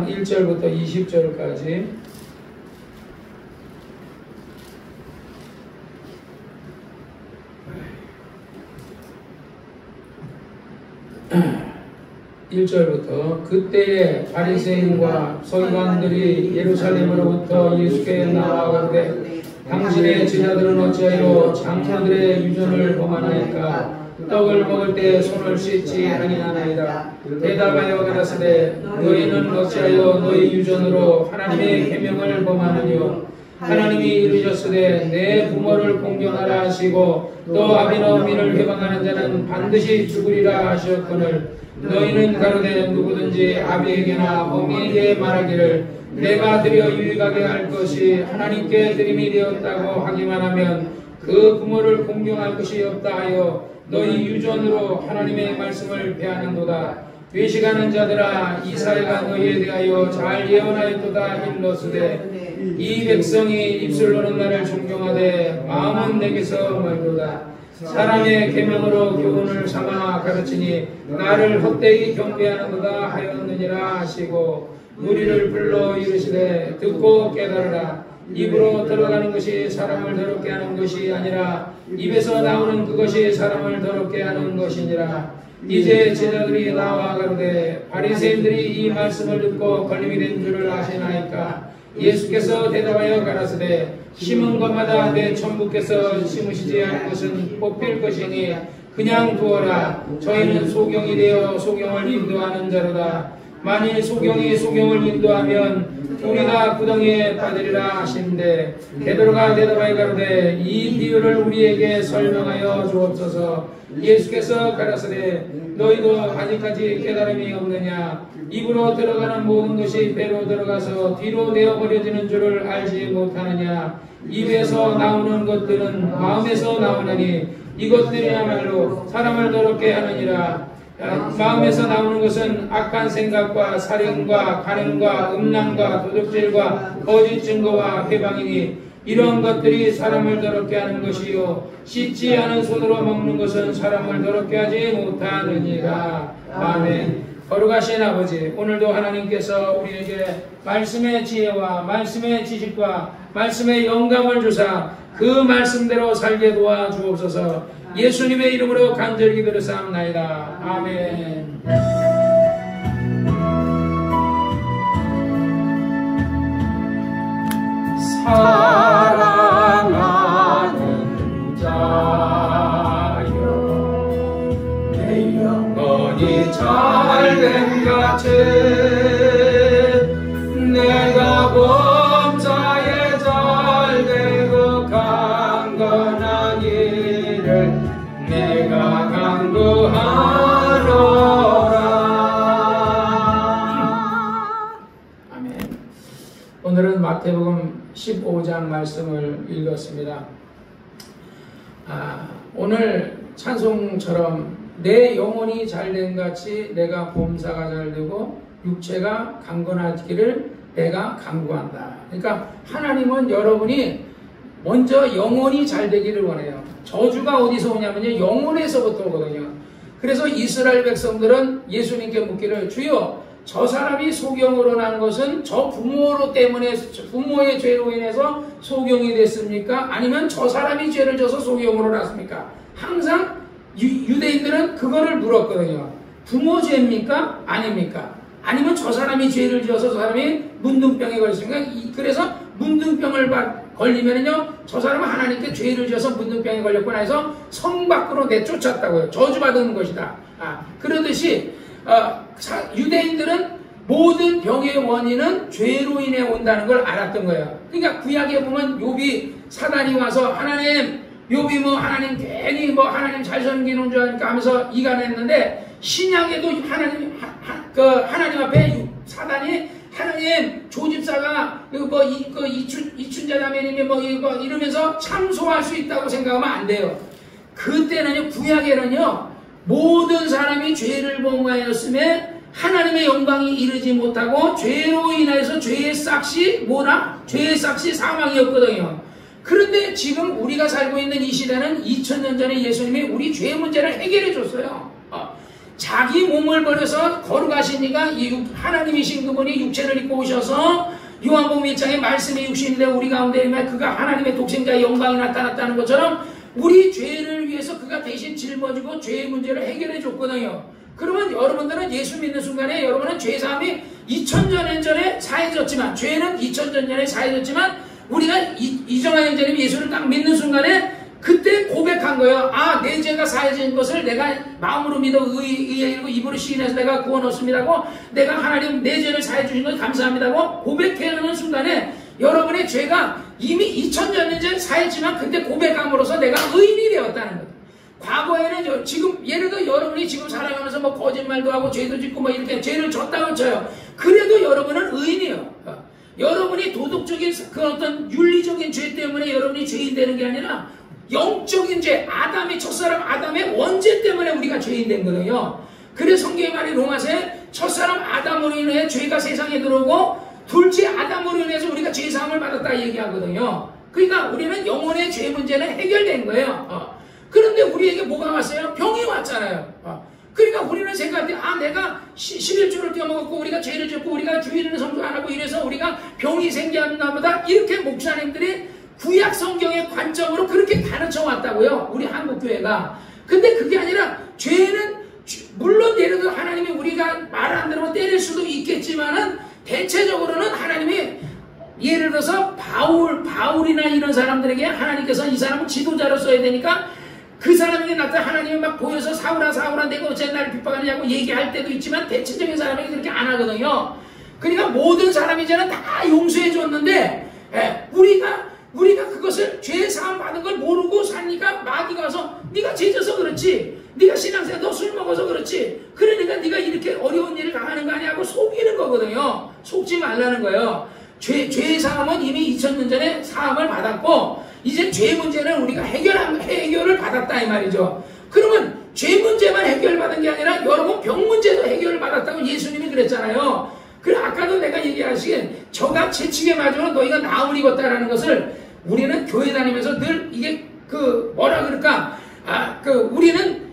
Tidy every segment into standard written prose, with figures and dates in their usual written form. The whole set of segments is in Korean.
1절부터 20절까지 그때에 바리새인과 서기관들이 예루살렘으로부터 예수께 나와 가로되 당신의 제자들은 어찌하여 장로들의 유전을 범하나이까? 떡을 먹을 때 손을 씻지 아니하나이다. 대답하여 가라사대 너희는 어찌하여 너희 유전으로 하나님의 계명을 범하느뇨? 하나님이 이르셨으되 내 부모를 공경하라 하시고 또 아비나 어미를 회방하는 자는 반드시 죽으리라 하셨거늘 너희는 가로되 누구든지 아비에게나 어미에게 말하기를 내가 드려 유익하게 할 것이 하나님께 드림이 되었다고 하기만 하면 그 부모를 공경할 것이 없다 하여 너희 유전으로 하나님의 말씀을 배하는도다. 외식하는 자들아 이사야가 너희에 대하여 잘 예언하였도다 일러스되 이 백성이 입술로는 나를 존경하되 마음은 내게서 멀도다. 사람의 계명으로 교훈을 삼아 가르치니 나를 헛되이 경배하는도다 하였느니라 하시고 무리를 불러 이르시되 듣고 깨달으라. 입으로 들어가는 것이 사람을 더럽게 하는 것이 아니라 입에서 나오는 그것이 사람을 더럽게 하는 것이니라. 이제 제자들이 나와 가로되 바리새인들이 이 말씀을 듣고 걸림이 된 줄을 아시나이까? 예수께서 대답하여 가라사대 심은 것마다 내 천부께서 심으시지 않은 것은 뽑힐 것이니 그냥 두어라. 저희는 소경이 되어 소경을 인도하는 자로다. 만일 소경이 소경을 인도하면 우리가 구덩이에 빠지리라 하신대 베드로가 대답하여 가로되 이 비유를 우리에게 설명하여 주옵소서. 예수께서 가라사대 너희도 아직까지 깨달음이 없느냐? 입으로 들어가는 모든 것이 배로 들어가서 뒤로 내어버려지는 줄을 알지 못하느냐? 입에서 나오는 것들은 마음에서 나오나니 이것들이야말로 사람을 더럽게 하느니라. 마음에서 나오는 것은 악한 생각과 살인과 간음과 음란과 도둑질과 거짓 증거와 회방이니 이런 것들이 사람을 더럽게 하는 것이요 씻지 않은 손으로 먹는 것은 사람을 더럽게 하지 못하느니라. 아멘. 거룩하신 아버지, 오늘도 하나님께서 우리에게 말씀의 지혜와 말씀의 지식과 말씀의 영감을 주사 그 말씀대로 살게 도와주옵소서. 예수님의 이름으로 간절히 기도드렸사옵나이다. 아멘. 사랑하는 자여 내 영혼이 잘됨 같이 내가 범사에 잘되고 강건한 일을 내가 강구하노라. 아멘. 오늘은 마태복음 15장 말씀을 읽었습니다. 오늘 찬송처럼 내 영혼이 잘된 같이 내가 범사가 잘되고 육체가 강건하기를 내가 간구한다. 그러니까 하나님은 여러분이 먼저 영혼이 잘되기를 원해요. 저주가 어디서 오냐면요 영혼에서부터 오거든요. 그래서 이스라엘 백성들은 예수님께 묻기를 주여 저 사람이 소경으로 난 것은 저 부모로 때문에 부모의 죄로 인해서 소경이 됐습니까? 아니면 저 사람이 죄를 져서 소경으로 났습니까? 항상 유대인들은 그거를 물었거든요. 부모 죄입니까? 아닙니까? 아니면 저 사람이 죄를 지어서 저 사람이 문둥병에 걸렸습니까? 그래서 문둥병을 걸리면은요 저 사람은 하나님께 죄를 지어서 문둥병에 걸렸구나 해서 성 밖으로 내쫓았다고요. 저주받은 것이다. 그러듯이 유대인들은 모든 병의 원인은 죄로 인해 온다는 걸 알았던 거예요. 그러니까 구약에 보면 욥이 사단이 와서 하나님 욥이 뭐 하나님 괜히 뭐 하나님 잘 섬기는 줄 아니까 하면서 이간했는데 신약에도 하나님 앞에 사단이 하나님 조집사가 이춘자자매님이 뭐 이거 이러면서 참소할 수 있다고 생각하면 안 돼요. 그때는요 구약에는요 모든 사람이 죄를 범하였음에 하나님의 영광이 이르지 못하고 죄로 인해서 죄의 싹이 죄의 싹이 사망이었거든요. 그런데 지금 우리가 살고 있는 이 시대는 2000년 전에 예수님이 우리 죄 문제를 해결해 줬어요. 자기 몸을 버려서 거룩하신 이가 하나님이신 그분이 육체를 입고 오셔서 요한복음 1장에 말씀의 육신인데 우리 가운데 그가 하나님의 독생자의 영광이 나타났다는 것처럼 우리 죄를 위해서 그가 대신 짊어지고 죄의 문제를 해결해 줬거든요. 그러면 여러분들은 예수 믿는 순간에 여러분은 죄사함이 2000년 전에 사해졌지만, 죄는 2000년 전에 사해졌지만 우리가 이정환 형제님이 예수를 딱 믿는 순간에 그때 고백한 거예요. 아, 내 죄가 사해진 것을 내가 마음으로 믿어 의에 이르고 입으로 시인해서 내가 구원 얻습니다고, 내가 하나님 내 죄를 사해 주신 것 감사합니다고 고백하는 순간에 여러분의 죄가 이미 2000년 전에 사했지만 그때 고백함으로써 내가 의인이 되었다는 거예요. 과거에는 지금 예를 들어 여러분이 지금 살아가면서 뭐 거짓말도 하고 죄도 짓고 뭐 이렇게 죄를 졌다고 쳐요. 그래도 여러분은 의인이에요. 여러분이 도덕적인 그 어떤 윤리적인 죄 때문에 여러분이 죄인 되는 게 아니라 영적인 죄, 아담의 첫사람 아담의 원죄 때문에 우리가 죄인 된 거예요. 그래서 성경에 말해 로마서에 첫사람 아담으로 인해 죄가 세상에 들어오고 둘째 아담으로 인해서 우리가 죄사함을 받았다 얘기하거든요. 그러니까 우리는 영혼의 죄 문제는 해결된 거예요. 그런데 우리에게 뭐가 왔어요? 병이 왔잖아요. 그러니까 우리는 생각할 때, 아, 내가 11조를 떼어먹었고 우리가 죄를 짓고 우리가 주일은 성수 안 하고 이래서 우리가 병이 생겼나 보다, 이렇게 목사님들이 구약 성경의 관점으로 그렇게 가르쳐 왔다고요, 우리 한국교회가. 근데 그게 아니라 죄는 물론 예를 들어 하나님이 우리가 말 안 들으면 때릴 수도 있겠지만은 대체적으로는 하나님이 예를 들어서 바울이나 이런 사람들에게 하나님께서 이 사람은 지도자로 써야 되니까 그 사람에게 나타나 하나님이 막 보여서 사울아 내가 어째 나를 핍박하느냐고 얘기할 때도 있지만 대체적인 사람에게 그렇게 안 하거든요. 그러니까 모든 사람이제는 다 용서해 줬는데 우리가 그것을 죄 사함 받은 걸 모르고 사니까 마귀가 와서 네가 죄져서 그렇지, 네가 신앙생활 너 술 먹어서 그렇지, 그러니까 네가 이렇게 어려운 일을 당하는 거 아니야 하고 속이는 거거든요. 속지 말라는 거예요. 죄 사함은 이미 2000년 전에 사함을 받았고 이제 죄 문제는 우리가 해결을 받았다 이 말이죠. 그러면 죄 문제만 해결받은 게 아니라 여러분 병 문제도 해결을 받았다고 예수님이 그랬잖아요. 그래 아까도 내가 얘기하시기에 저가 채찍에 맞으면 너희가 나음을 입었다라는 것을 우리는 교회 다니면서 늘 이게 뭐라 그럴까, 우리는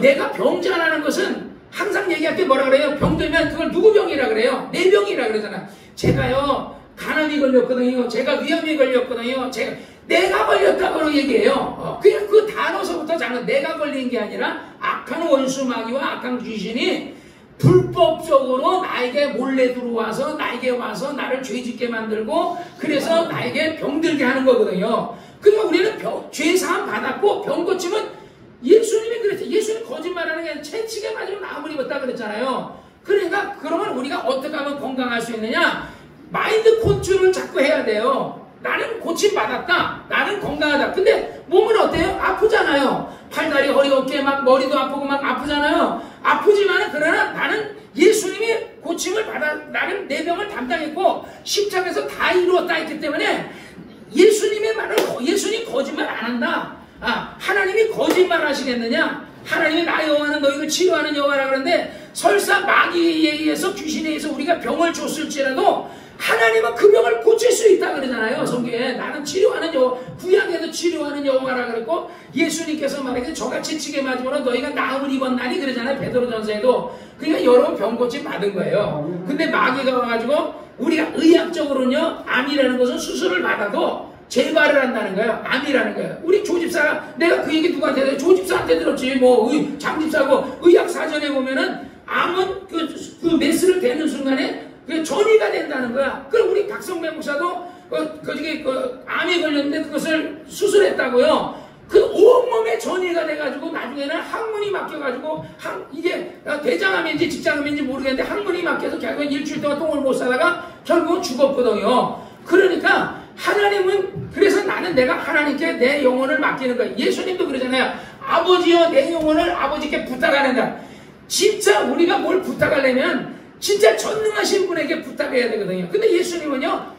내가 병자라는 것은 항상 얘기할 때 뭐라 그래요? 병들면 그걸 누구 병이라 그래요? 내 병이라 그러잖아. 제가요 간암이 걸렸거든요, 제가 위암이 걸렸거든요, 내가 걸렸다고 얘기해요. 그냥 그 단어서부터 장은 내가 걸린 게 아니라 악한 원수 마귀와 악한 귀신이 불법적으로 나에게 몰래 들어와서 나에게 와서 나를 죄짓게 만들고 그래서 나에게 병들게 하는 거거든요. 그러니까 우리는 죄사함 받았고 병 고침은 예수님이 그랬어요. 예수님 거짓말하는 게 아니라 채찍에 맞으면 나음을 입었다 그랬잖아요. 그러니까 그러면 우리가 어떻게 하면 건강할 수 있느냐? 마인드 컨트롤을 자꾸 해야 돼요. 나는 고침받았다, 나는 건강하다. 근데 몸은 어때요? 아프잖아요. 팔다리 허리 어깨 막 머리도 아프고 막 아프잖아요. 아프지만은 그러나 나는 예수님이 고침을 받아 나는 내 병을 담당했고 십자가에서 다 이루었다 했기 때문에 예수님의 말을 예수님 거짓말 안 한다. 하나님이 거짓말 하시겠느냐? 하나님이 나의 여호와는 너희를 치료하는 여호와라 그러는데 설사 마귀에 의해서 귀신에 의해서 우리가 병을 줬을지라도 하나님은 그 병을 고칠 수 있다 그러잖아요. 성경에 나는 치료하는 여호와, 구약에도 치료하는 여호와라 그랬고 예수님께서 말하기를 저같이 치게 맞으면 너희가 나음을 입었나니 그러잖아요. 베드로전서에도. 그러니까 여러분 병 고침 받은 거예요. 근데 마귀가 와가지고 우리가 의학적으로는요, 암이라는 것은 수술을 받아도 재발을 한다는 거예요. 암이라는 거예요. 우리 조집사가, 내가 그 얘기 누구한테 들었지? 조집사한테 들었지. 장집사고 의학 사전에 보면은 암은 그 메스를 대는 순간에 그 전이가 된다는 거야. 그럼 우리 박성배 목사도 암에 걸렸는데 그것을 수술했다고요. 그 온몸에 전이가 돼가지고 나중에는 항문이 막혀가지고 이게 대장암인지 직장암인지 모르겠는데 항문이 막혀서 결국은 일주일 동안 똥을 못 싸다가 결국은 죽었거든요. 그러니까 하나님은, 그래서 나는 내가 하나님께 내 영혼을 맡기는 거야. 예수님도 그러잖아요. 아버지여 내 영혼을 아버지께 부탁하는다. 진짜 우리가 뭘 부탁하려면 진짜 전능하신 분에게 부탁해야 되거든요. 근데 예수님은요,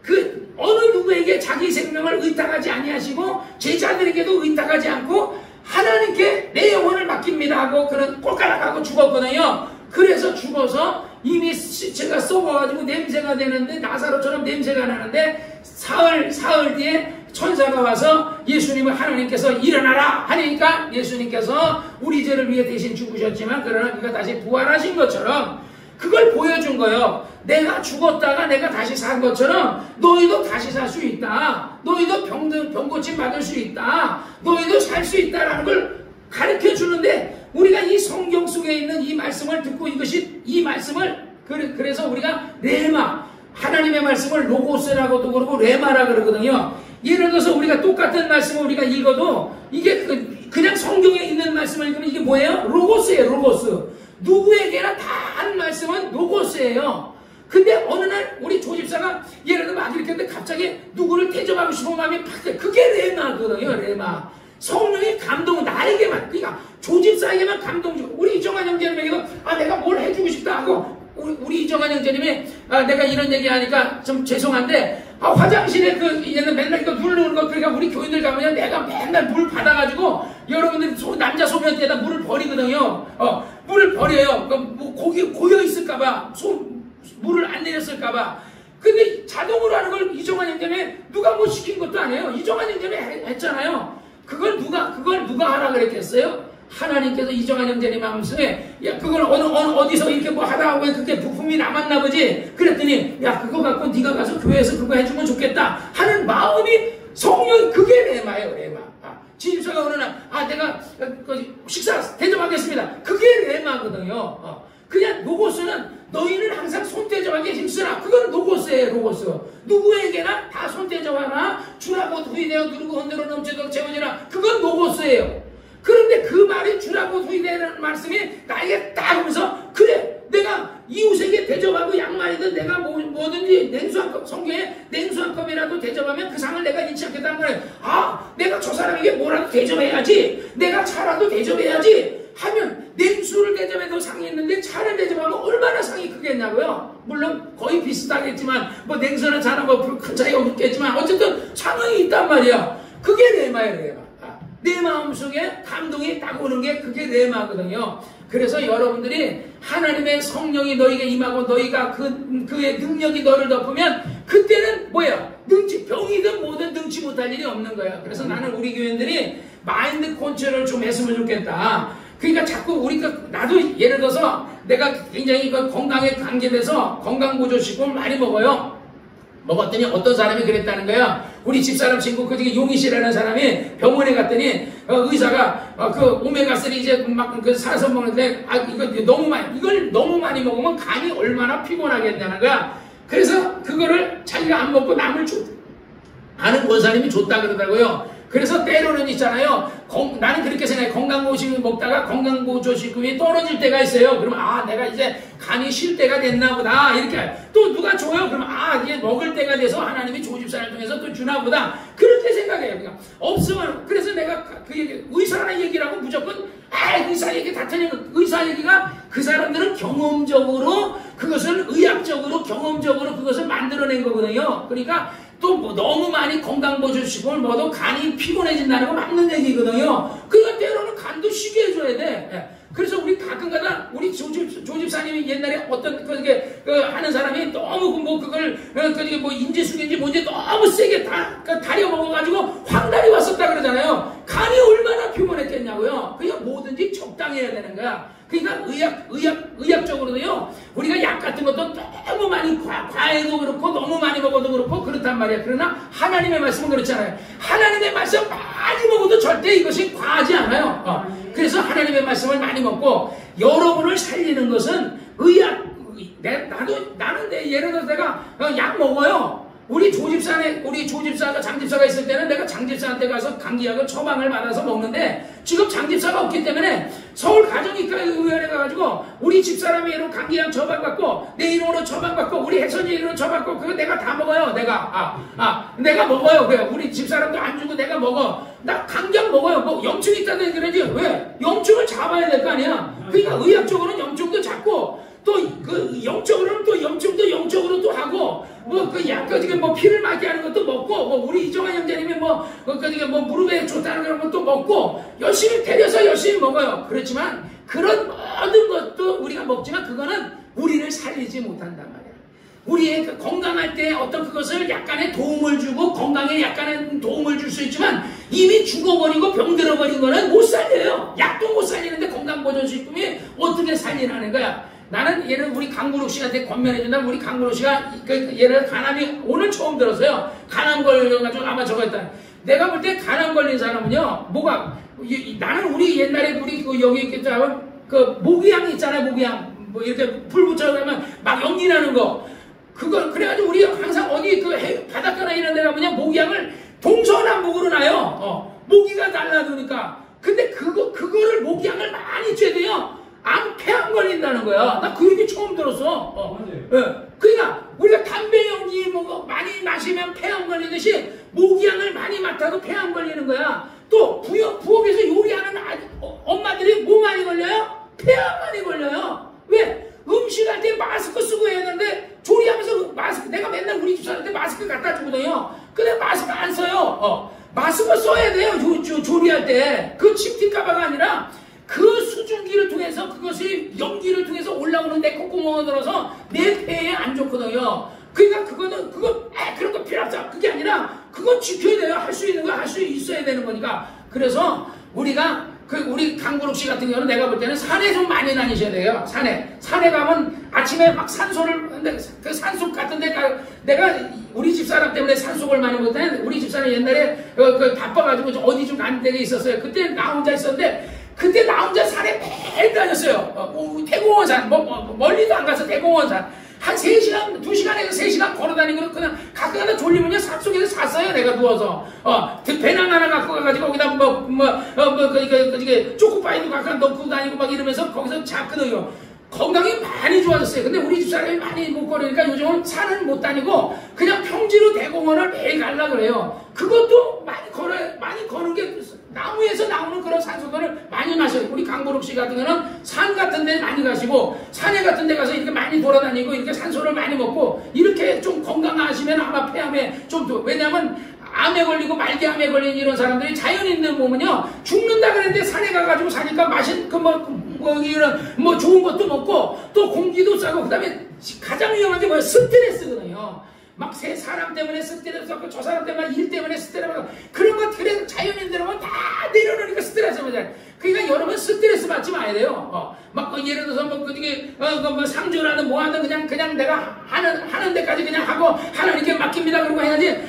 그 어느 누구에게 자기 생명을 의탁하지 아니하시고 제자들에게도 의탁하지 않고 하나님께 내 영혼을 맡깁니다 하고 그런 꼴가락하고 죽었거든요. 그래서 죽어서 이미 시체가 썩어가지고 냄새가 되는데 나사로처럼 냄새가 나는데 사흘 뒤에 천사가 와서 예수님을 하나님께서 일어나라 하니까 예수님께서 우리 죄를 위해 대신 죽으셨지만 그러나 그가 다시 부활하신 것처럼 그걸 보여준 거예요. 내가 죽었다가 내가 다시 산 것처럼 너희도 다시 살 수 있다. 너희도 병 고침 받을 수 있다. 너희도 살 수 있다라는 걸 가르쳐 주는데 우리가 이 성경 속에 있는 이 말씀을 듣고 이 말씀을 그래서 우리가 레마 하나님의 말씀을 로고스라고도 그러고 레마라 그러거든요. 예를 들어서 우리가 똑같은 말씀을 우리가 읽어도 이게 그냥 성경에 있는 말씀을 읽으면 이게 뭐예요? 로고스예요. 로고스. 누구에게나 다 한 말씀은 로고스예요. 근데 어느 날 우리 조집사가 예를 들어 막 이렇게 했는데 갑자기 누구를 대접하고 싶은 마음이 팍 돼. 그게 레마거든요. 레마. 성령의 감동은 나에게만, 그러니까 조집사에게만 감동 주고, 우리 이정환 형제님에게도 내가 뭘 해주고 싶다 하고, 우리 이정환 형제님이 내가 이런 얘기 하니까 좀 죄송한데 화장실에 얘는 맨날 이거 물 넣는 거, 그러니까 우리 교인들 가면 내가 맨날 물 받아가지고 여러분들 남자 소변대에다 물을 버리거든요. 물을 버려요. 뭐 고여 있을까봐 물을 안 내렸을까봐. 근데 자동으로 하는 걸 이정환 형제님이 누가 뭐 시킨 것도 아니에요. 이정환 형제님이 했잖아요. 그걸 누가 하라 그랬겠어요? 하나님께서 이정환 형제님 마음속에 그걸 어디서 이렇게 뭐 하다가 왜 그게 부품이 남았나 보지? 그랬더니 그거 갖고 네가 가서 교회에서 그거 해주면 좋겠다 하는 마음이 성령이 그게 레마예요. 레마. 지집사가 어느 날 내가 식사 대접하겠습니다. 그게 레마거든요. 그냥 로고스는 너희는 항상 손대접하게 힘쓰라. 그건 로고스예요. 로고스. 누구에게나 다 손대접하라. 주라고 후이되어 누르고 흔들어 넘치도록 채워지라. 그건 로고스예요. 그런데 그 말이 주라고 후이되라는 말씀이 나에게 딱 오면서 그래 내가 이웃에게 대접하고 양말이든 내가 뭐든지 냉수 한 컵, 성경에 냉수 한 컵이라도 대접하면 그 상을 내가 잃지 않겠다는 거예요. 내가 저 사람에게 뭐라도 대접해야지. 내가 차라도 대접해야지 하면 냉수를 대접해도 상이 있는데 차를 대접하면 얼마나 상이 크겠냐고요. 물론 거의 비슷하겠지만 뭐 냉수나 차나 뭐 큰 차이가 없겠지만 어쨌든 상황이 있단 말이야. 그게 레마예요. 레마. 내 마음속에 감동이 딱 오는 게 그게 레마거든요. 그래서 여러분들이 하나님의 성령이 너에게 임하고 너희가 그의 능력이 너를 덮으면 그때는 뭐야? 병이든 뭐든 능치 못할 일이 없는 거야. 그래서 나는 우리 교인들이 마인드 컨트롤을 좀 했으면 좋겠다. 그러니까 자꾸 나도 예를 들어서 내가 굉장히 건강에 강제돼서 건강보조식품을 많이 먹어요. 먹었더니 어떤 사람이 그랬다는 거야. 우리 집사람 친구 그 중에 용희 씨라는 사람이 병원에 갔더니 의사가 오메가3 이제 막 사서 먹는데 이걸 너무 많이 먹으면 간이 얼마나 피곤하겠냐는 거야. 그래서 그거를 자기가 안 먹고 남을 아는 권사님이 줬다 그러더라고요. 그래서 때로는 있잖아요. 나는 그렇게 생각해. 건강보조식을 먹다가 건강보조식품이 떨어질 때가 있어요. 그러면 내가 이제 간이 쉴 때가 됐나 보다. 이렇게 또 누가 줘요. 그러면 이게 먹을 때가 돼서 하나님이 조집사를 통해서 또 주나 보다. 그렇게 생각해요. 그러니까 없으면 그래서 내가 그 얘기 의사랑 얘기를 하고 무조건 의사 얘기 다 틀리는 의사 얘기가 그 사람들은 경험적으로 그것을 의학적으로 경험적으로 그것을 만들어낸 거거든요. 그러니까 또 너무 많이 건강보조식품을 먹어도 간이 피곤해진다는 거 맞는 얘기거든요. 그러니까 때로는 간도 쉬게 해줘야 돼. 그래서 우리 가끔가다 우리 조집사님이 옛날에 어떤 하는 사람이 너무 그걸 인지숙인지 뭔지 너무 세게 다려 먹어가지고 황달이 왔었다 그러잖아요. 간이 얼마나 피곤했겠냐고요. 그러니까 뭐든지 적당히 해야 되는 거야. 그러니까 의학적으로도요, 우리가 약 같은 것도 너무 많이 과해도 그렇고 너무 많이 먹어도 그렇고 그렇단 말이야. 그러나 하나님의 말씀은 그렇잖아요. 하나님의 말씀 많이 먹어도 절대 이것이 과하지 않아요. 그래서 하나님의 말씀을 많이 먹고 여러분을 살리는 것은 나는 예를 들어서 내가 약 먹어요. 우리 조집사가 장집사가 있을 때는 내가 장집사한테 가서 감기약을 처방을 받아서 먹는데 지금 장집사가 없기 때문에 서울 가정의과의원에 가가지고 우리 집사람이 이런 감기약 처방받고 내 이름으로 처방받고 우리 혜선이 이름으로 처방받고 그거 내가 다 먹어요. 내가 먹어요. 그래. 우리 집사람도 안 주고 내가 먹어. 나 감기약 먹어요. 뭐 염증이 있다는 그러지. 왜? 염증을 잡아야 될 거 아니야. 그러니까 의학적으로는 염증도 잡고 또 영적으로는 또 염증도 영적으로 또 하고 피를 맞게 하는 것도 먹고 우리 이정환 형제님이 무릎에 좋다는 그런 것도 먹고 열심히 데려서 열심히 먹어요. 그렇지만 그런 모든 것도 우리가 먹지만 그거는 우리를 살리지 못한단 말이야. 우리의 그 건강할 때 어떤 그것을 약간의 도움을 주고 건강에 약간의 도움을 줄 수 있지만 이미 죽어버리고 병들어버린 거는 못 살려요. 약도 못 살리는데 건강보존식품이 어떻게 살리라는 거야. 나는 얘는 우리 강구록 씨한테 권면해준다면 우리 강구록 씨가 얘를 간암이 오늘 처음 들었어요. 간암 걸려가지고 아마 저거 했다. 내가 볼 때 간암 걸린 사람은요, 뭐가, 나는 우리 옛날에 우리 그 여기 있겠죠. 그 모기향 있잖아요. 모기향. 뭐 이렇게 불 붙여가면 막 연기 나는 거. 그거, 그래가지고 우리 항상 어디 그 바닷가나 이런 데 가면 모기향을 동서남북으로 나요. 모기가 날라드니까. 근데 그거를 모기향을 많이 쬐야 돼요. 폐암 걸린다는 거야. 나 그 얘기 처음 들었어. 예. 그러니까 우리가 담배 연기 뭐 많이 마시면 폐암 걸리듯이 모기향을 많이 맡아도 폐암 걸리는 거야. 또 부엌에서 요리하는 엄마들이 뭐 많이 걸려요? 폐암 많이 걸려요. 왜? 음식할 때 마스크 쓰고 해야 되는데 조리하면서 마스크, 내가 맨날 우리 집사람한테 마스크 갖다 주거든요. 근데 마스크 안 써요. 마스크 써야 돼요. 조리할 때. 그 칩팁가바가 아니라 그 수증기를 통해서 그것이 연기를 통해서 올라오는 내 콧구멍에 들어서 내 폐에 안 좋거든요. 그러니까 그런 거 필요 없어. 그게 아니라 그건 지켜야 돼요. 할 수 있는 거 할 수 있어야 되는 거니까. 그래서 우리가 우리 강구록 씨 같은 경우는 내가 볼 때는 산에 좀 많이 다니셔야 돼요. 산에 가면 아침에 막 산소를, 근데 그 산속 같은데 내가 우리 집사람 때문에 산속을 많이 못 다녔는데 우리 집사람 옛날에 바빠가지고 어디 좀 가는 데가 있었어요. 그때 나 혼자 있었는데 그때 나 혼자 산에 매일 다녔어요. 대공원산, 멀리도 안 가서 대공원산. 한 3시간, 2시간에서 3시간 걸어다니고 그냥 가끔가다 졸리면요 산속에서 잤어요. 내가 누워서. 배낭 하나 갖고 가가지고 거기다 초코파이도 갖다 넣고 다니고 막 이러면서 거기서 잤거든요. 건강이 많이 좋아졌어요. 근데 우리 집사람이 많이 못 걸으니까 요즘은 산은 못 다니고 그냥 평지로 대공원을 매일 가려고 그래요. 그것도 많이 거는 게 나무에서 나오는 그런 산소들을 많이 마셔요. 우리 강보록 씨 같은 경우는 산 같은 데 많이 가시고 산에 같은 데 가서 이렇게 많이 돌아다니고 이렇게 산소를 많이 먹고 이렇게 좀 건강하시면 아마 폐암에 좀 더, 왜냐면 암에 걸리고 말기암에 걸린 이런 사람들이 자연 있는 몸은요 죽는다 그랬는데 산에 가가지고 사니까 맛있는 뭐 좋은 것도 먹고 또 공기도 싸고 그다음에 가장 위험한 게 뭐예요? 스트레스거든요. 막 사람 때문에 스트레스 받고 저 사람 때문에 일 때문에 스트레스 받고 그런 것 그래서 자연인들은 다 내려놓으니까 스트레스 받아요. 그러니까 여러분 스트레스 받지 마야 돼요. 예를 들어서 상주라든 뭐하든 그냥 내가 하는 데까지 그냥 하고 하나님께 맡깁니다 그러고 해야지.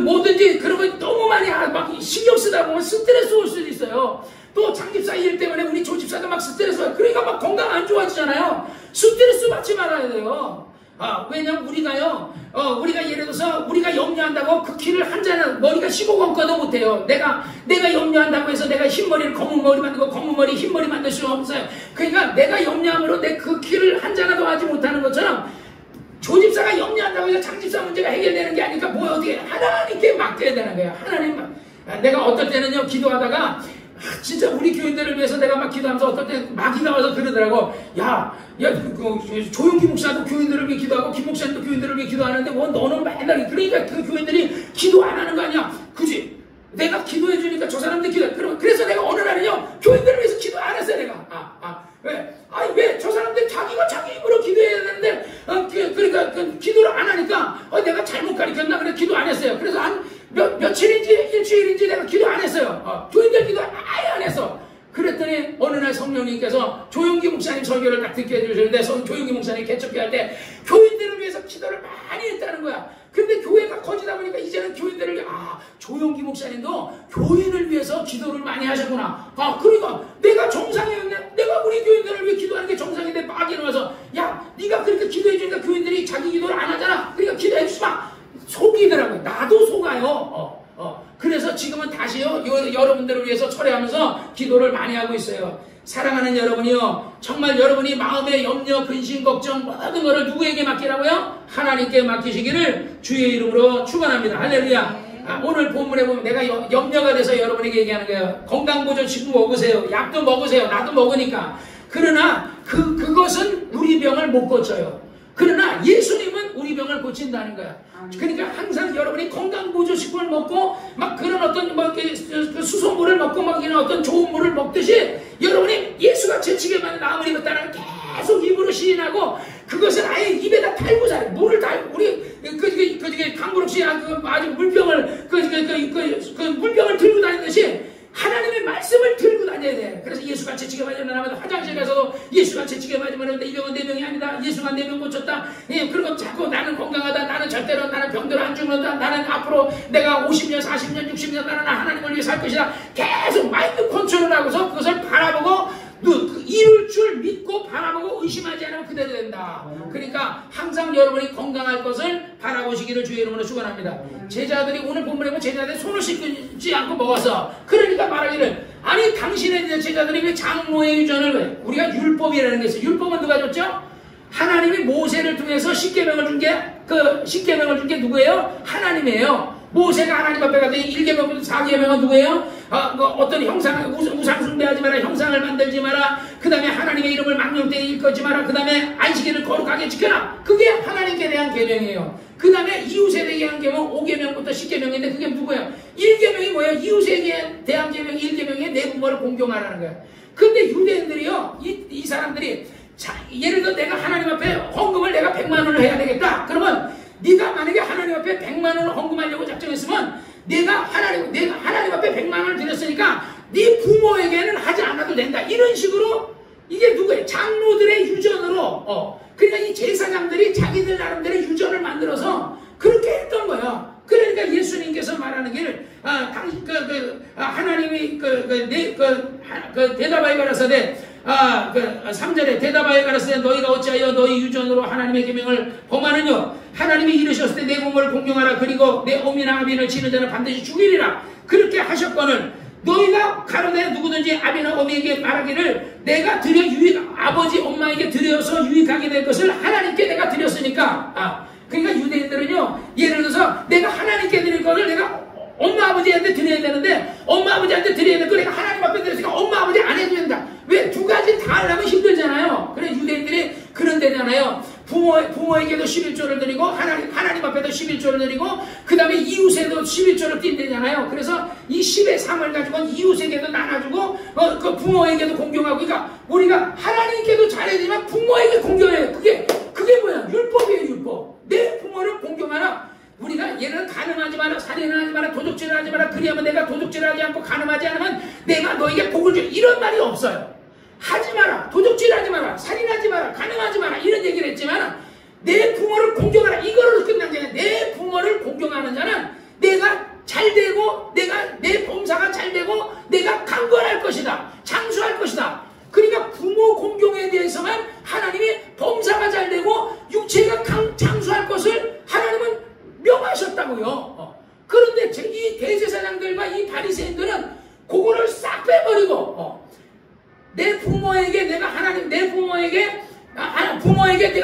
뭐든지 그런 거 너무 많이 막 신경 쓰다 보면 스트레스 올 수도 있어요. 또 장집사 일 때문에 우리 조집사도 막 스트레스 받고 그러니까 막 건강 안 좋아지잖아요. 스트레스 받지 말아야 돼요. 왜냐면 우리가 예를 들어서 우리가 염려한다고 그 키를 한 잔 머리가 15건거도 못해요. 내가 염려한다고 해서 내가 흰머리를 검은 머리 만들고 검은 머리 흰머리 만들 수 없어요. 그러니까 내가 염려함으로 내 그 키를 한 잔도 하지 못하는 것처럼 조집사가 염려한다고 해서 장집사 문제가 해결되는 게 아니니까 어떻게 하나님께 맡겨야 되는 거예요. 하나님만. 내가 어떨 때는요 기도하다가 진짜 우리 교인들을 위해서 내가 막 기도하면서 어떨 때 막이 나와서 그러더라고. 조용기 목사도 교인들을 위해 기도하고 김 목사님도 교인들을 위해 기도하는데 너는 맨날 그러니까 그 교인들이 기도 안 하는 거 아니야. 그지? 내가 기도해 주니까 저 사람들 그래서 내가 어느 날은요 교인들을 위해서 기도 안 했어요. 내가 왜 저 사람들 자기가 자기 입으로 기도해야 되는데 그러니까 기도를 안 하니까 내가 잘못 가르쳤나 그래 기도 안 했어요. 그래서 한 며칠인지 일주일인지 내가 기도 안 했어요. 교인들 기도 아예 안 했어. 그랬더니 어느 날 성령님께서 조용기 목사님 설교를 딱 듣게 해주시는데 조용기 목사님 개척회 할 때 교인들을 위해서 기도를 많이 했다는 거야. 근데 교회가 커지다 보니까 이제는 교인들을 조용기 목사님도 교인을 위해서 기도를 많이 하셨구나. 그러니까 내가 정상이었네. 내가 우리 교인들을 위해 기도하는 게 정상인데 막 일어나서 네가 그렇게 기도해 주니까 교인들이 자기 기도를 안 하잖아. 그러니까 기도해 주지 마. 속이더라고요. 나도 속아요. 그래서 지금은 다시요 여러분들을 위해서 철회하면서 기도를 많이 하고 있어요. 사랑하는 여러분이요 정말 여러분이 마음의 염려, 근심, 걱정 모든 것을 누구에게 맡기라고요? 하나님께 맡기시기를 주의 이름으로 축원합니다. 할렐루야. 오늘 본문에 보면 내가 염려가 돼서 여러분에게 얘기하는 거예요. 건강보존식품 먹으세요. 약도 먹으세요. 나도 먹으니까. 그러나 그것은 우리 병을 못 고쳐요. 그러나 예수님은 우리 병을 고친다는 거야. 그러니까 항상 여러분이 건강보조식품을 먹고 막 그런 어떤 수소물을 먹고 막 이런 어떤 좋은 물을 먹듯이 여러분이 예수가 채찍에 맞는 나무를 입었다는 계속 입으로 시인하고 그것을 아예 입에다 달고 살아. 물을 달고, 우리, 강구록씨 아주 물병을, 물병을 들고 다니듯이 하나님의 말씀을 들고 다녀야 돼. 그래서 예수가 채찍에 맞으면 화장실 가서도 예수가 채찍에 맞으면 이 병은 내 병이 아니다. 예수가 내 병 고쳤다. 예, 그리고 자꾸 나는 건강하다. 나는 절대로 나는 병대로 안 죽는다. 나는 앞으로 내가 50년, 40년, 60년 나는 하나님을 위해 살 것이다. 계속 마인드 컨트롤을 하고서 그것을 바라보고 이룰 줄 믿고 바라보고 의심하지 않으면 그대로 된다. 그러니까 항상 여러분이 건강할 것을 바라보시기를 주의 이름으로 축원합니다. 제자들이 오늘 본문에 보면 제자들이 손을 씻지 않고 먹었어. 그러니까 말하기를 아니 당신의 제자들이 왜 장로의 유전을 왜? 우리가 율법이라는 게 있어요. 율법은 누가 줬죠? 하나님이 모세를 통해서 십계명을 준 게 누구예요? 하나님이에요. 모세가 하나님 앞에 가더니 1계명부터 4계명은 누구예요? 어떤 우상 숭배하지 마라, 형상을 만들지 마라, 그 다음에 하나님의 이름을 망령되이 일컫지 마라, 그 다음에 안식일을 거룩하게 지켜라. 그게 하나님께 대한 계명이에요. 그 다음에 이웃에 대한 계명 5계명부터 10계명인데 그게 누구예요? 1계명이 뭐예요? 이웃에 대한 계명 1계명이 내 부모를 공경하라는 거예요. 근데 유대인들이요, 이 사람들이 예를 들어 내가 하나님 앞에 헌금을 내가 100만 원을 해야 되겠다. 그러면 네가 만약에 하나님 앞에 100만 원을 헌금하려고 작정했으면 내가 하나님 앞에 100만 원을 드렸으니까 네 부모에게는 하지 않아도 된다. 이런 식으로 이게 누구예요? 장로들의 유전으로 그러니까 이 제사장들이 자기들 나름대로 유전을 만들어서 그렇게 했던 거예요. 그러니까 예수님께서 말하는 길 하나님이 대답하여 가라사대 3절에 대답하여 가라사대 너희가 어찌하여 너희 유전으로 하나님의 계명을 범하느냐 하나님이 이르셨을 때 내 부모를 공경하라 그리고 내 어미나 아비를 치는 자는 반드시 죽이리라 그렇게 하셨거늘 너희가 가로되 누구든지 아비나 어미에게 말하기를 내가 드려 아버지 엄마에게 드려서 유익하게 될 것을 하나님께 내가 드렸으니까 그러니까 유대인들은요 예를 들어서 내가 하나님께 드릴 것을 내가 엄마 아버지한테 드려야 되는데 엄마 아버지한테 드려야 될 거 내가 하나님 앞에 드렸으니까 엄마 아버지 안 해도 된다. 왜? 두 가지 다 하려면 힘들잖아요. 그래 유대인들이 그런 데잖아요. 부모에게도 11조를 드리고 하나님 앞에도 11조를 드리고 그 다음에 이웃에도 11조를 띈대잖아요. 그래서 이 10의 3을 가지고 이웃에게도 나눠주고 그 부모에게도 공경하고 그러니까 우리가 하나님께도 잘해지만 부모에게 공경해요. 그게 뭐야? 율법이에요. 율법. 내 부모를 공경하라. 우리가 얘는 가늠하지 마라, 살인을 하지 마라, 도둑질을 하지 마라. 그리하면 내가 도둑질을 하지 않고 가늠하지 않으면 내가 너에게 복을 줄 이런 말이 없어요. 하지 마라, 도둑질하지 마라, 살인하지 마라, 가늠하지 마라 이런 얘기를 했지만 내 부모를 공경하라 이거로 끝난 게 아니라 내 부모를 공경하는 자는 내가 잘되고 내 범사가 잘되고 내가 강건할 것이다, 장수할 것이다. 그러니까 부모 공경에 대해서만 하나님이 범사가 잘되고 육체가 장수할 것을 하나님은 명하셨다고요. 그런데 이 대제사장들과 이 바리새인들은 그거를 싹 빼버리고 내 부모에게 내가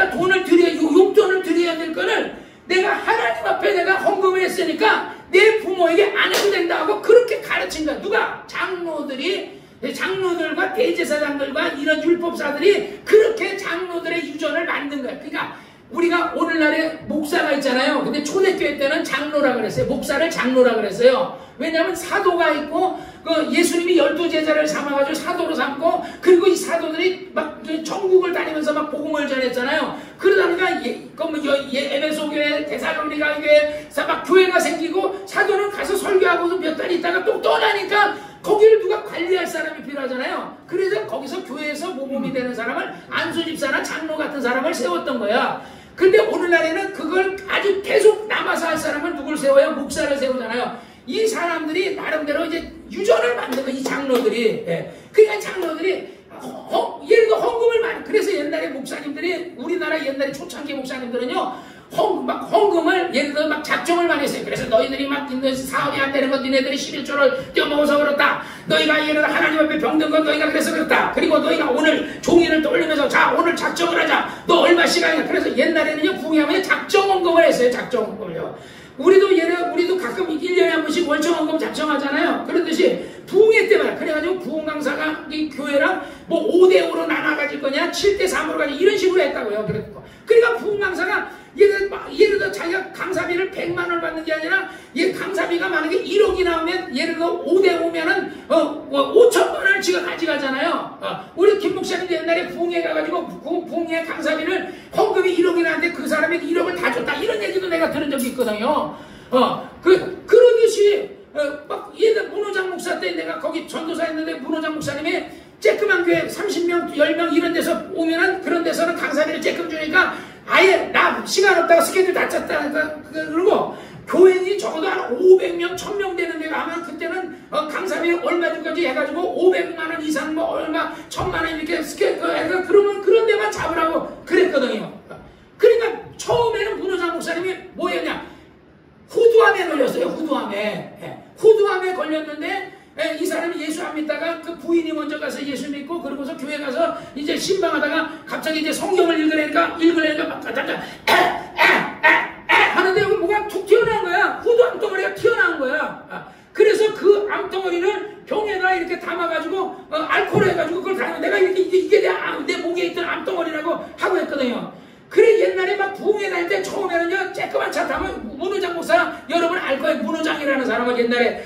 돈을 드려야 용돈을 드려야 될 거를 내가 하나님 앞에 내가 헌금을 했으니까 내 부모에게 안 해도 된다 하고 그렇게 가르친 거야. 누가? 장로들과 대제사장들과 이런 율법사들이 그렇게 장로들의 유전을 만든 거야. 그러니까 우리가 오늘날에 목사가 있잖아요. 근데 초대교회 때는 장로라 그랬어요. 목사를 장로라 그랬어요. 왜냐하면 사도가 있고 예수님이 12제자를 삼아가지고 사도로 삼고 그리고 이 사도들이 막 전국을 다니면서 막 복음을 전했잖아요. 그러다 보니까 에베소 교회, 데살로니가 교회 막 교회가 생기고 사도는 가서 설교하고서 몇 달 있다가 또 떠나니까 거기를 누가 관리할 사람이 필요하잖아요. 그래서 거기서 교회에서 모범이 되는 사람을 안수집사나 장로 같은 사람을 세웠던 거야. 근데 오늘날에는 그걸 아주 계속 남아서 할 사람을 누굴 세워요? 목사를 세우잖아요. 이 사람들이 나름대로 이제 유전을 만든 거, 이 장로들이. 그러니까 장로들이 예를 들어 헌금을 많이, 그래서 옛날에 목사님들이, 우리나라 옛날에 초창기 목사님들은요, 헌금을 예를 들어 막 작정을 많이 했어요. 그래서 너희들이 막 사업이 안 되는 건 니네들이 11조를 떼어먹어서 그렇다. 너희가 예를 들어 하나님 앞에 병든 건 너희가 그래서 그렇다. 그리고 너희가 오늘 종이를 떠올리면서 자 오늘 작정을 하자. 너 얼마 시간이야. 그래서 옛날에는요 부흥하면 작정 헌금을 했어요. 작정 헌금을요. 우리도 가끔 1년에 한 번씩 월청 헌금 작정하잖아요. 그렇듯이 부흥회 때마다 그래가지고 부흥 강사가 이 교회랑 뭐 5대5로 나눠가질 거냐 7대3으로 가지 이런 식으로 했다고요. 그러니까 부흥 강사가 예를 들어 자기가 강사비를 100만 원을 받는 게 아니라 강사비가 만약에 1억이 나오면 예를 들어 5대5면은 5천만 원을 부흥회를 지가 가져가잖아요. 우리 김 목사님도 옛날에 부흥회 가가지고 그 부흥회 강사비를 헌금이 1억이 나는데 그 사람이 1억을 다 줬다 이런 얘기도 내가 들은 적이 있거든요. 그러듯이 막 옛날 문호장 목사 때 내가 거기 전도사 했는데 문호장 목사님이 쬐끄만 교회 30명, 10명 이런 데서 오면은 그런 데서는 강사비를 쬐끔 주니까 아예 나 시간 없다고 스케줄 다 짰다 그러고 교인이 적어도 한 500명, 1000명 되는 데가 하면 그때는 강사비 얼마 주까지 해가지고 500만원 이상 뭐 얼마 1000만원 이렇게 스케줄 그러면 그런 데만 잡으라고 그랬거든요. 그러니까 처음에는 문호장 목사님이 뭐였냐 후두암에 걸렸어요. 후두암에 걸렸는데 이 사람이 예수 안 믿다가 그 부인이 먼저 가서 예수 믿고 그러고서 교회 가서 이제 신방하다가 갑자기 이제 성경을 읽으려니까 막 하는데 여기 뭐가 툭 튀어나온 거야. 후두 암덩어리가 튀어나온 거야. 그래서 그 암덩어리를 병에다 이렇게 담아가지고 알코올 해가지고 그걸 담으면 내가 이게 내 목에 있던 암덩어리라고 하고 했거든요. 그래 옛날에 막 부흥회 다닐 때 처음에는요 쬐끄만 차 타면 문호장 목사 여러분 알 거예요. 문호장이라는 사람은 옛날에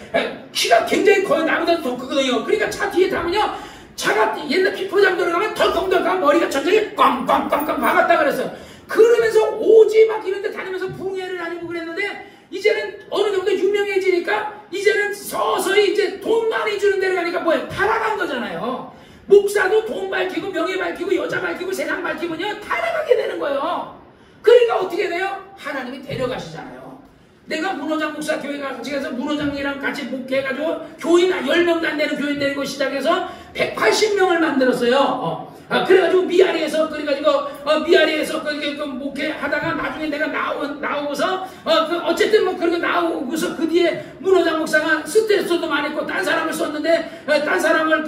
키가 굉장히 거의 나보다 더 크거든요. 그러니까 차 뒤에 타면요 차가 옛날 피포장 들어가면 덜컹덜컹 머리가 전장에 꽝꽝꽝꽝 박았다 그랬어요. 그러면서 오지 막 이런 데 다니면서 부흥회를 다니고 그랬는데 이제는 어느 정도 유명해지니까 이제는 서서히 이제 돈 많이 주는 데를 가니까 뭐예요? 타락한 거잖아요. 목사도 돈 밝히고 명예 밝히고 여자 밝히고 세상 밝히면요 타락하게 되는 거예요. 그러니까 어떻게 돼요? 하나님이 데려가시잖아요. 내가 문호장 목사 교회 가서 문호장이랑 같이 목회해가지고 교인 10명도 안 되는 교인 데리고 시작해서 180명을 만들었어요. 그래가지고 미아리에서 그 목회하다가 나중에 내가 나오고서 어쨌든 뭐 그렇게 나오고서 그 뒤에 문호장 목사가 스트레스도 많이 했고 딴 사람을 썼는데 딴 사람을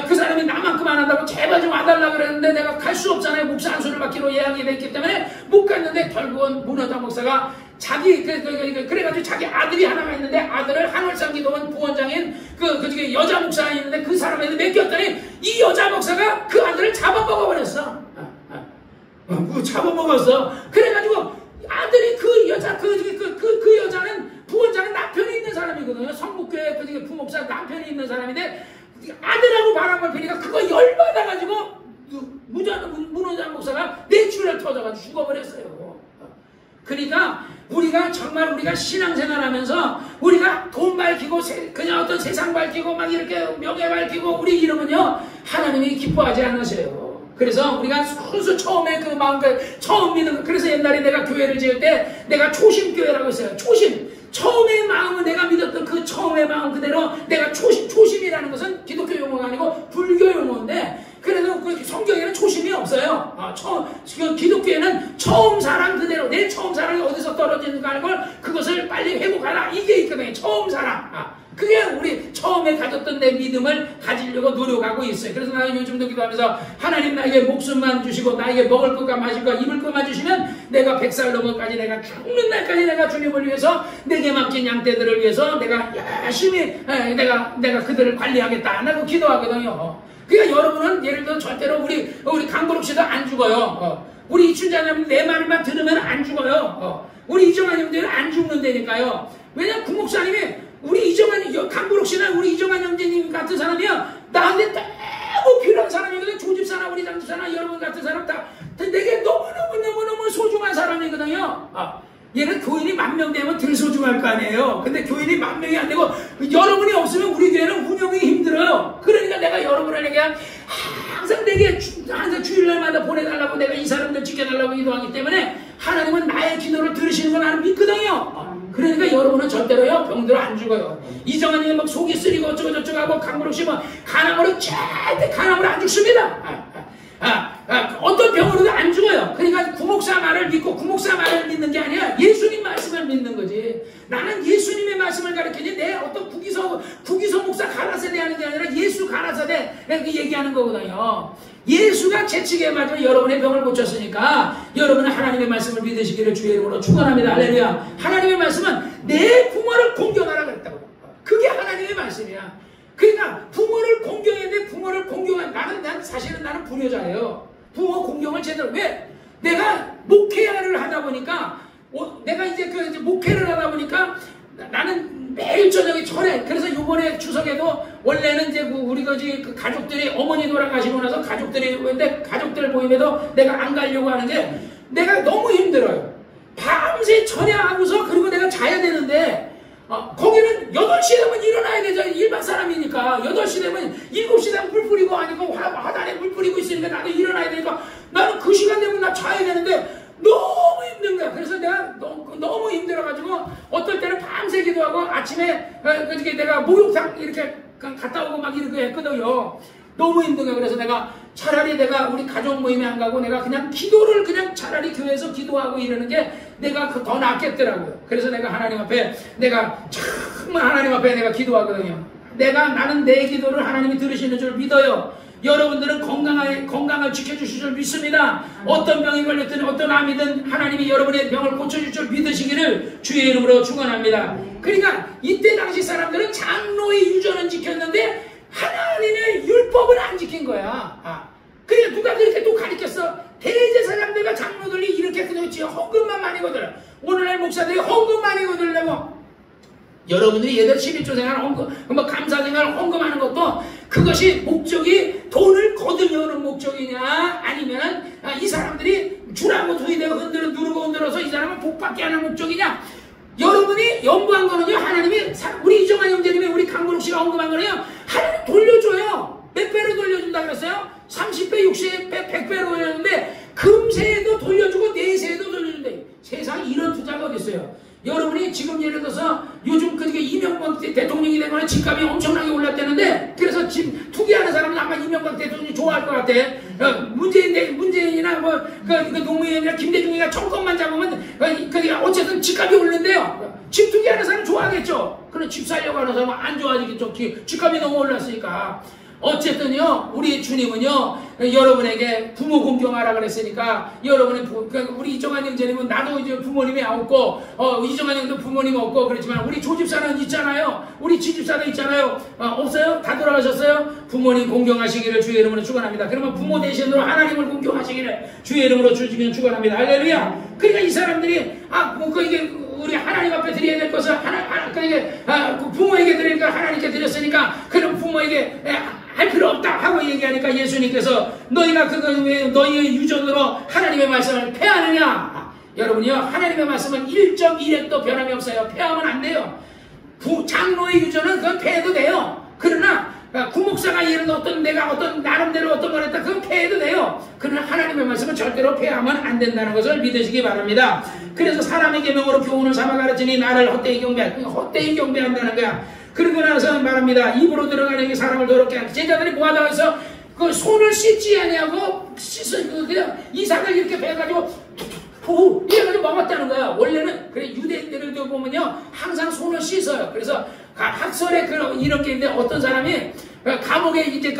그 사람이 나만큼 안 한다고 제발 좀 와달라 그랬는데 내가 갈 수 없잖아요. 목사 안수를 받기로 예약이 됐기 때문에 못 갔는데 결국은 문호장 목사가 그래가지고 자기 아들이 하나가 있는데 아들을 한월산 기도원 부원장인 그 여자 목사가 있는데 그 사람한테 맡겼더니 이 여자 목사가 그 아들을 잡아먹어버렸어. 잡아먹었어. 그래가지고 아들이 그 여자는 부원장은 남편이 있는 사람이거든요. 성북교회 부목사 남편이 있는 사람인데 아들하고 바람을 피니까 그거 열받아가지고 문호장 목사가 뇌출혈 터져가지고 죽어버렸어요. 그러니까 우리가 신앙생활하면서 우리가 돈 밝히고 그냥 어떤 세상 밝히고 막 이렇게 명예 밝히고 우리 이러면요 하나님이 기뻐하지 않으세요. 그래서 우리가 순수 처음에 그 마음 처음 믿는 그래서 옛날에 내가 교회를 지을 때 내가 초심교회라고 했어요. 처음의 마음은 내가 믿었던 그 처음의 마음 그대로 내가 초심이라는 것은 기독교 용어가 아니고 불교 용어인데 그래서 그 성경에는 초심이 없어요. 기독교에는 처음 사랑 그대로 내 처음 사랑이 어디서 떨어지는가 하는 걸 그것을 빨리 회복하라 이게 있거든요. 처음 사랑. 그게 우리 처음에 가졌던 내 믿음을 가지려고 노력하고 있어요. 그래서 나는 요즘도 기도하면서 하나님 나에게 목숨만 주시고 나에게 먹을 것과 마실 것 입을 것만 주시면 내가 100살 넘어까지 내가 죽는 날까지 내가 주님을 위해서 내게 맡긴 양떼들을 위해서 내가 열심히 내가 그들을 관리하겠다 라고 기도하거든요. 그러니까 여러분은 예를 들어 절대로 우리 강보록 씨도 안 죽어요. 우리 이춘자님 내 말만 들으면 안 죽어요. 우리 이정환님들은 안 죽는다니까요. 왜냐면 구목사님이 우리 강보록 씨는 우리 이정환 형제님 같은 사람이요. 나한테 너무 필요한 사람이거든요. 조집사나 우리 장집사나 여러분 같은 사람 다 내게 너무너무 소중한 사람이거든요. 얘는 교인이 10,000명 되면 덜 소중할 거 아니에요. 근데 교인이 10,000명이 안 되고 여러분이 없으면 우리 교회는 운영이 힘들어요. 그러니까 내가 여러분에게 항상 항상 주일날마다 보내달라고 내가 이 사람들 지켜달라고 기도하기 때문에 하나님은 나의 기도를 들으시는 걸 나는 믿거든요. 그러니까 여러분은 절대로요 병들어 안 죽어요. 이정환이 막 속이 쓰리고 어쩌고저쩌고 하고 강보록 씨 뭐 간암으로 절대 간암으로 안 죽습니다. 어떤 병으로도 안 죽어요. 그러니까 구목사 말을 믿고 구목사 말을 믿는 게 아니라 예수님 말씀을 믿는 거지. 나는 예수님의 말씀을 가르치지 내 어떤 구기서 목사 가라사대 하는 게 아니라 예수 가라사대 얘기하는 거거든요. 예수가 채찍에 맞으면 여러분의 병을 고쳤으니까 여러분은 하나님의 말씀을 믿으시기를 주의 이름으로 축원합니다. 할렐루야. 하나님의 말씀은 내 부모를 공경하라 그랬다고. 그게 하나님의 말씀이야. 그러니까 부모를 공경했는데 부모를 공경한 사실은 나는 불효자예요. 부모 공경을 제대로 왜? 내가 목회를 하다 보니까 내가 이제 목회를 하다 보니까 나는 매일 저녁에 철에 그래서 이번에 추석에도 원래는 이제 우리가 그 가족들이 어머니 돌아가시고 나서 가족들이 근데 가족들 모임에도 내가 안 가려고 하는 게 내가 너무 힘들어요. 밤새 철야하고서 그리고 내가 자야 되는데 거기는 8시 되면 일어나야 되죠. 일반 사람이니까 8시 되면 7시 되면 물 뿌리고 아니고 화단에 물 뿌리고 있으니까 나도 일어나야 되니까 나는 그 시간 되면 나 자야 되는데 너무 힘든 거야. 그래서 내가 너무 힘들어가지고 어떨 때는 밤새 기도하고 아침에 내가 목욕탕 이렇게 갔다 오고 막 이렇게 했거든요. 너무 힘든 거야. 그래서 내가 차라리 내가 우리 가족 모임에 안 가고 내가 그냥 기도를 그냥 차라리 교회에서 기도하고 이러는 게 내가 더 낫겠더라고요. 그래서 내가 하나님 앞에 내가 정말 하나님 앞에 내가 기도하거든요. 나는 내 기도를 하나님이 들으시는 줄 믿어요. 여러분들은 건강을 지켜주실 줄 믿습니다. 어떤 병이 걸렸든 어떤 암이든 하나님이 여러분의 병을 고쳐줄 줄 믿으시기를 주의 이름으로 축원합니다. 그러니까 이때 당시 사람들은 장로의 유전은 지켰는데 하나님의 율법을 안 지킨 거야. 그래 누가 그렇게 또 가르쳤어? 대제사장들과 장로들이 이렇게 그렇지 헌금만 많이 거들어. 오늘날 목사들이 헌금 많이 거들려고 여러분들이 예들 11조 생활 헌금, 뭐 감사 생활 헌금하는 것도 그것이 목적이 돈을 거두려는 목적이냐 아니면 이 사람들이 주라고 두이대고 누르고 흔들어서 이 사람은 복받게 하는 목적이냐. 여러분이 연구한 거는요 하나님이 우리 이정환 형제님이 우리 강근욱 씨가 언급한 거는요 하나님 돌려줘요. 몇 배로 돌려준다 그랬어요? 30배, 60배, 100배로 돌려주는데 금세에도 돌려주고 내세에도 돌려준대. 세상에 이런 투자가 어디 있어요? 여러분이 지금 예를 들어서 요즘 그게 이명박 대통령이 되거나 집값이 엄청나게 올랐다는데 그래서 지금 투기하는 사람은 아마 이명박 대통령이 좋아할 것 같아. 문재인이나 그 노무현이나 김대중이가 정권만 잡으면 그게 어쨌든 집값이 오르는데요. 집 투기하는 사람 좋아하겠죠. 그럼 집 살려고 하는 사람은 안 좋아하겠죠. 집값이 너무 올랐으니까. 어쨌든요 우리 주님은요 여러분에게 부모 공경하라 그랬으니까 여러분의 우리 이정환 형제님은 나도 이제 부모님이 없고 이정환 형도 부모님 없고 그렇지만 우리 조집사는 있잖아요. 우리 지집사도 있잖아요. 없어요? 다 돌아가셨어요? 부모님 공경하시기를 주의 이름으로 축원합니다. 그러면 부모 대신으로 하나님을 공경하시기를 주의 이름으로 주시면 축원합니다. 할렐루야. 그러니까 이 사람들이 이게 우리 하나님 앞에 드려야 될 것을 부모에게 드리니까 하나님께 드렸으니까 그럼 부모에게 할 필요 없다 하고 얘기하니까 예수님께서 너희가 너희의 유전으로 하나님의 말씀을 폐하느냐. 여러분이요 하나님의 말씀은 1.1핵도 변함이 없어요. 폐하면 안 돼요. 장로의 유전은 그건 폐해도 돼요. 그러나 구목사가 이런 내가 나름대로 어떤 걸 했다 그건 폐해도 돼요. 그러나 하나님의 말씀은 절대로 폐하면 안 된다는 것을 믿으시기 바랍니다. 그래서 사람의 계명으로 교훈을 삼아 가르치니 나를 헛되이 경배한다는 거야. 그러고 나서 말합니다. 입으로 들어가는 게 사람을 더럽게 하는 제자들이 뭐하다고 해서 그 손을 씻지 아니하고 그냥 이삭을 이렇게 베가지고 이래가지고 먹었다는 거야. 원래는 그래 유대인들을 보면요 항상 손을 씻어요. 그래서 학설에 이런 게 있는데 어떤 사람이 감옥에 이제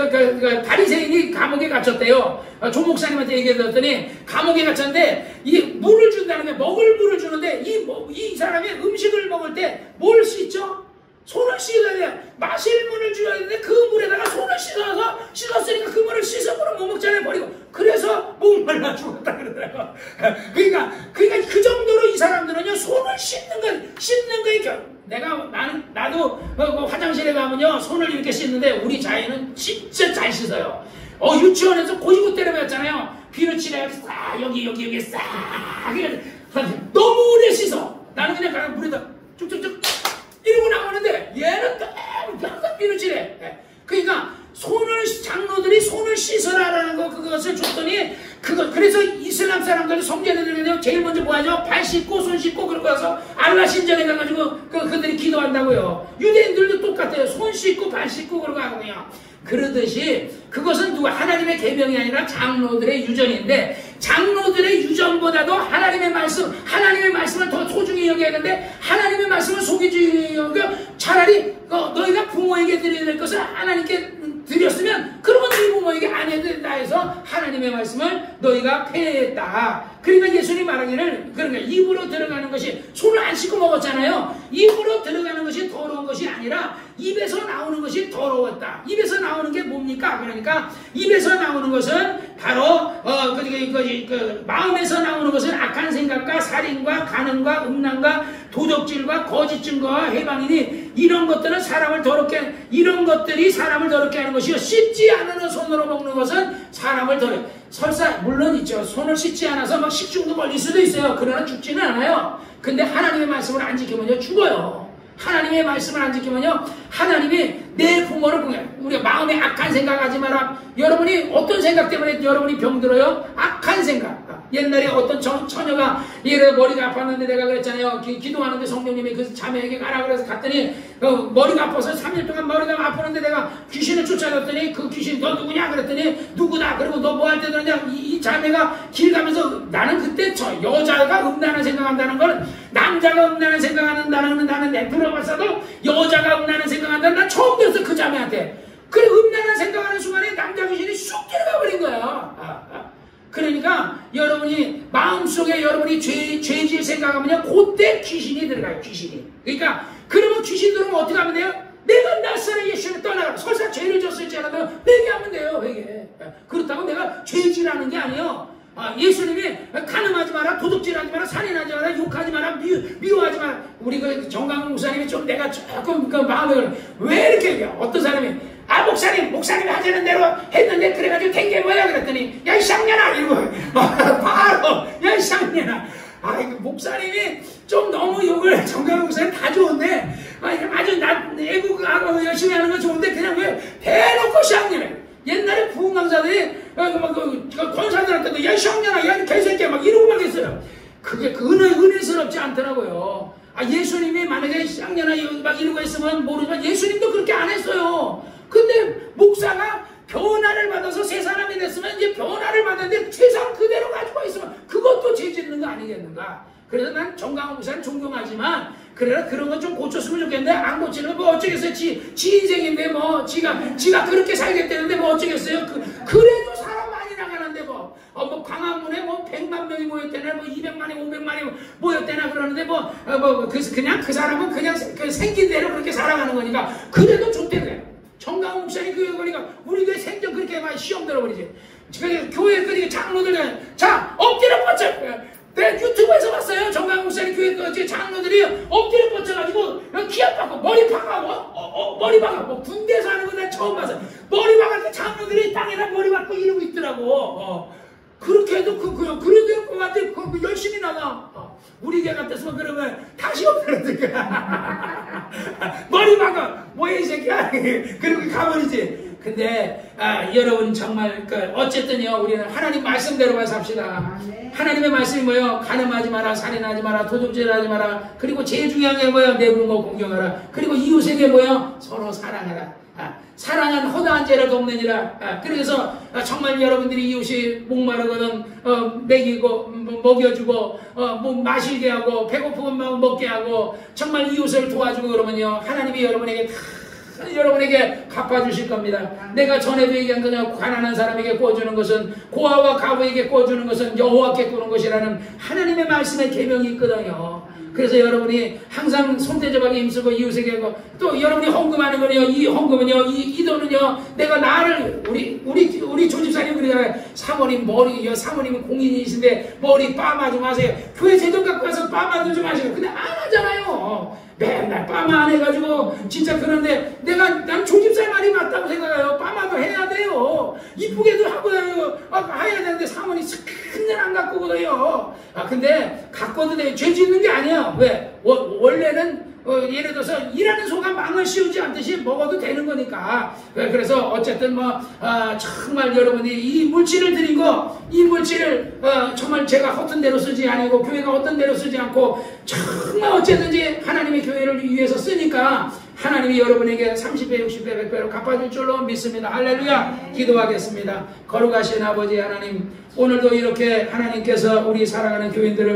바리새인이 감옥에 갇혔대요. 조 목사님한테 얘기해 들었더니 감옥에 갇혔는데 이 물을 준다는 게 먹을 물을 주는데 이 사람이 음식을 먹을 때 뭘 씻죠? 손을 씻어야 돼. 마실 물을 줘야 되는데 그 물에다가 손을 씻었으니까 그 물을 씻어버려 못 먹잖아요. 버리고. 그래서 목말라 죽었다 그러더라고. 그러니까 그 정도로 이 사람들은요 손을 씻는 거에 나도 화장실에 가면요 손을 이렇게 씻는데 우리 자연은 진짜 잘 씻어요. 유치원에서 고지고 때려봤잖아요. 비누칠에 싹 여기 싹 너무 오래 씻어. 나는 그냥 물에다 쭉쭉쭉 이러고 나오는데 얘는 항상 비누칠해. 그러니까 장로들이 손을 씻어라라는 그것을 줬더니 그래서 이슬람 사람들이 성제들이 제일 먼저 뭐 하죠? 발 씻고 손 씻고 그러고 와서 알라 신전에 가가지고 그들이 기도한다고요. 유대인들도 똑같아요. 손 씻고 발 씻고 그러고 하거든요. 그러듯이 그것은 하나님의 계명이 아니라 장로들의 유전인데 장로들의 유전보다도 하나님의 말씀을 더 소중히 여겨야 되는데 하나님의 말씀을 소중히 여겨 차라리 너희가 부모에게 드려야 될 것을 하나님께 드렸으면 그러면 너희 부모에게 안 해도 된다 해서 하나님의 말씀을 너희가 폐했다. 그러니까 예수님 말하기를 그러니까 입으로 들어가는 것이 손을 안 씻고 먹었잖아요. 입으로 들어가는 것이 더러운 것이 아니라 입에서 나오는 것이 더러웠다. 입에서 나오는 게 뭡니까? 그러니까 입에서 나오는 것은 바로 그 마음에서 나오는 것은 악한 생각과 살인과 간음과 음란과 도적질과 거짓 증거와 해방이니 이런 것들은 이런 것들이 사람을 더럽게 하는 것이요 씻지 않은 손으로 먹는 것은 사람을 설사 물론 있죠. 손을 씻지 않아서 막 식중독 걸릴 수도 있어요. 그러나 죽지는 않아요. 근데 하나님의 말씀을 안 지키면요 죽어요. 하나님의 말씀을 안 지키면요 하나님이 내 부모를 우리가 마음에 악한 생각하지 마라. 여러분이 어떤 생각 때문에 여러분이 병들어요? 악한 생각. 옛날에 어떤 처녀가 머리가 아팠는데 내가 그랬잖아요. 기도하는데 성령님이 그 자매에게 가라 그래서 갔더니 머리가 아파서 3일 동안 머리가 아프는데 내가 귀신을 쫓아갔더니 그 귀신 너 누구냐 그랬더니 누구다. 그리고 너 뭐 할 때 그러냐. 이 자매가 길 가면서 나는 그때 여자가 음란한 생각한다는 걸 남자가 음란한 생각한다는 건 나는 내 들어봤어도 여자가 음란한 생각한다는 난 처음 들었어. 그 자매한테. 그래 음란한 생각하는 순간에 남자 귀신이 쑥 들어가 버린 거야. 그러니까 여러분이 마음속에 여러분이 죄질 생각하면요 그때 귀신이 들어가요. 귀신이. 그러니까 그러면 귀신 들어오면 어떻게 하면 돼요? 내가 낯설은 예수를 떠나가 설사 죄를 졌을지라도 회개하면 돼요. 회개. 그렇다고 내가 죄질하는 게 아니에요. 예수님이 간음하지 마라, 도둑질하지 마라, 살인하지 마라, 욕하지 마라, 미워하지 마라. 우리 그 정강훈 목사님이 좀 내가 조금 그 마음에 왜 이렇게 얘기해? 어떤 사람이 목사님이 하자는 대로 했는데 그래가지고 된 게 뭐야 그랬더니 야 이 쌍년아 이러고 바로 야 이 쌍년아. 이거 목사님이 좀 너무 욕을 정강훈 목사님 다 좋은데 아주 애국하고 열심히 하는 건 좋은데 그냥 왜 대놓고 쌍년아. 옛날에 부흥 강사들이 권사들한테도 야 이 쌍년아 야 이 개새끼야 막 이러고 막 했어요. 그게 은혜스럽지 않더라고요. 예수님이 만약에 쌍년아 막 이러고 했으면 모르지만 예수님도 그렇게 안 했어요. 근데 목사가 변화를 받아서 새 사람이 됐으면 이제 변화를 받았는데 세상 그대로 가지고 있으면 그것도 죄 짓는 거 아니겠는가. 그래서 난 정강훈 목사는 존경하지만 그래라 그런 건 좀 고쳤으면 좋겠는데 안 고치는 거 뭐 어쩌겠어요. 지 인생인데 뭐 지가 그렇게 살겠다는데 뭐 어쩌겠어요. 그래도 사람 많이 나가는데 뭐 광화문에 뭐 100만 명이 모였대나 뭐 200만이 500만이 모였대나 그러는데 그냥 그 사람은 그냥 그 생긴 대로 그렇게 살아가는 거니까 그래도 좋대요. 정강훈 목사님 교회 거니까 우리 교회 생전 그렇게 많이 시험 들어버리지. 교회 거니까 장로들 자 엎드려 뻗쳐. 내가 유튜브에서 봤어요. 정강훈 목사님 교회 장로들이 엎드려 뻗쳐가지고 키 아파고 머리 박아고 머리 박아고 군대에서 하는 거 내가 처음 봤어요. 머리 박아서 장로들이 땅에다 머리 박고 이러고 있더라고. 그렇게 해도 그래도 그한테 열심히 나가. 우리 개 같았으면 그러면 다시 엎드려들 거야. 머리 박아. 뭐야 이 새끼야. 그리고 가버리지. 근데 여러분 정말 어쨌든요 우리는 하나님 말씀대로만 삽시다. 하나님의 말씀이 뭐예요? 간음하지 마라, 살인하지 마라, 도둑질하지 마라. 그리고 제일 중요한 게 뭐예요? 내 부모 공경하라. 그리고 이웃에게 뭐예요? 서로 사랑하라. 사랑은 허다한 죄를 덮느니라. 그래서 정말 여러분들이 이웃이 목마르거든 먹이고 먹여주고 뭐 마시게 하고 배고프면 먹게 하고 정말 이웃을 도와주고 그러면요 하나님이 여러분에게 갚아주실 겁니다. 내가 전에도 얘기한 거냐 가난한 사람에게 구워주는 것은 고아와 가부에게 구워주는 것은 여호와께 구는 것이라는 하나님의 말씀의 계명이 있거든요. 그래서 여러분이 항상 손대접하게 힘쓰고 이웃에게 또 여러분이 헌금하는 거는요 이 헌금은요 이 돈은요 내가 나를 우리 조집사님 그러잖아요. 사모님은 공인이신데 머리 빠마 좀 하세요. 교회 제돈 갖고 가서 빠마도 좀 하시고 근데 안 하잖아요. 맨날 빠마 안 해가지고 진짜 그런데 난 조집사의 말이 맞다고 생각해요. 빠마도 해야 돼요. 이쁘게도 하고 해야 되는데 사모님 큰일 안 갖고 오거든요. 근데 갖고도 돼. 죄 짓는 게 아니야. 왜? 원래는 예를 들어서 일하는 소가 망을 씌우지 않듯이 먹어도 되는 거니까. 그래서 어쨌든 정말 여러분이 이 물질을 드린 거, 이 물질을 정말 제가 헛된 대로 쓰지 아니고 교회가 헛된 대로 쓰지 않고 정말 어쨌든지 하나님의 교회를 위해서 쓰니까 하나님이 여러분에게 30배, 60배, 100배로 갚아줄 줄로 믿습니다. 할렐루야. 기도하겠습니다. 거룩하신 아버지 하나님, 오늘도 이렇게 하나님께서 우리 사랑하는 교인들을